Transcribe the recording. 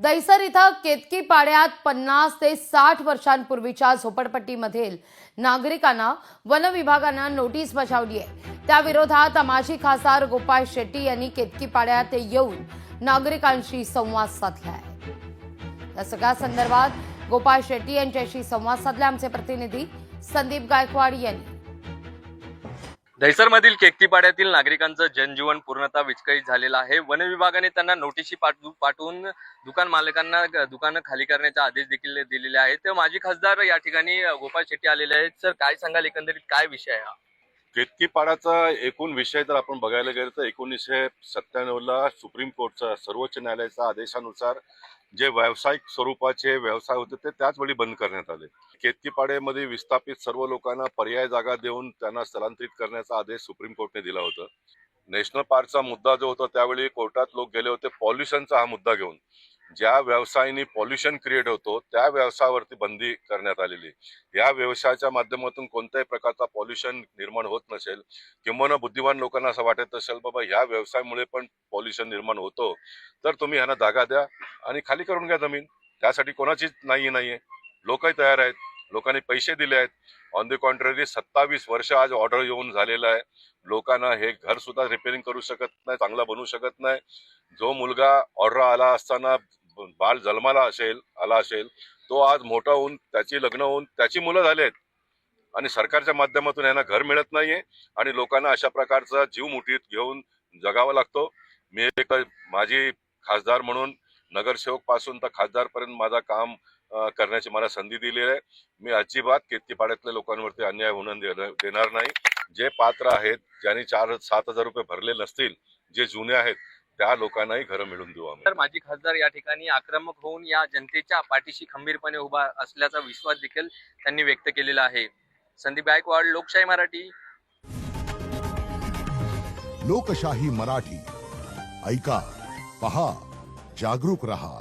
दहिसर इथं केतकी पाड्यात 50 ते 60 वर्षांपूर्वीच्या झोपडपट्टीमधील नागरिकांना वन विभागानं नोटीस बजावली आहे। त्या विरोधात माजी खासदार गोपाळ शेट्टी यांनी केतकी पाड्यात येऊन नागरिकांशी संवाद साधला आहे। या सगळ्या संदर्भात गोपाळ शेट्टी यांच्याशी संवाद साधला आमचे प्रतिनिधी संदीप गायकवाड यांनी। दहिसरमधील केतकीपाड्यातील नागरिकांचं जनजीवन पूर्णतः विस्कळीत झालेलं आहे। वन विभागाने त्यांना नोटीसी पाठवून दुकान मालकांना दुकानं खाली करण्याचे आदेश देखील दिलेले आहेत। तर माजी खासदार या ठिकाणी गोपाळ शेट्टी आलेले आहेत। सर, काय सांगाल, एकंदरीत काय विषय आहे हा? केतकीपाड्याचा एकूण विषय जर आपण बघायला गेलो तर 1997 ला सुप्रीम कोर्टचा सर्वोच्च न्यायालयाच्या आदेशानुसार जे व्यावसायिक स्वरूपाचे व्यवसाय होते ते त्याच वेळी बंद करण्यात आले। केतकीपाड्यामध्ये विस्थापित सर्व लोकांना पर्याय जागा देऊन त्यांना स्थलांतरित करण्याचा आदेश सुप्रीम कोर्टने दिला होता। नॅशनल पार्कचा मुद्दा जो होता त्यावेळी कोर्टात लोक गेले होते पॉल्युशनचा हा मुद्दा घेऊन। ज्या व्यवसायाने पॉल्युशन क्रिएट होतो त्या व्यवसायावरती बंदी करण्यात आलेली। या व्यवसायाच्या माध्यमातून कोणत्याही प्रकारचा पॉल्युशन निर्माण होत नसेल किंवा बुद्धिमान लोकांना असं वाटत असेल बाबा ह्या व्यवसायामुळे पण पॉल्युशन निर्माण होतो तर तुम्ही ह्यांना जागा द्या आणि खाली करून घ्या जमीन। त्यासाठी कोणाचीच नाहीये, लोकही तयार आहेत, लोकांनी पैसे दिले आहेत। ऑन द कॉन्ट्ररी 27 वर्ष आज ऑर्डर येऊन झालेला आहे। लोकांना हे घर सुद्धा रिपेअरिंग करू शकत नाही, चांगला बनवू शकत नाही। जो मुलगा ऑर्डर आला असताना बाळ जन्माला आला असेल तो आज मोठा होऊन त्याची लग्न होऊन त्याची मुलं झालेत आणि सरकारच्या माध्यमातून यांना घर मिळत नाहीये आणि लोकांना अशा प्रकारचा जीव मुठीत घेऊन जगावं लागतो। मी एक माझी खासदार म्हणून नगरसेवक पासून तर खासदार पर्यंत माझा काम करण्याची मला संधी दिली आहे। मी अजिबात केतकीपाड्यातल्या लोकांवरती अन्याय होणं देणार नाही। जे पात्र आहेत, ज्यांनी 4-7 हजार रुपये भरले नसतील, जे जुने आहेत त्या लोकांनाही घरं मिळून देऊ आम्ही। तर माजी खासदार या ठिकाणी आक्रमक होऊन या जनतेच्या पाठीशी खंबीरपणे उभा असल्याचा विश्वास देखील त्यांनी व्यक्त केलेला आहे। संदीप गायकवाड, लोकशाही मराठी। लोकशाही मराठी ऐका, पहा, जागरूक रहा।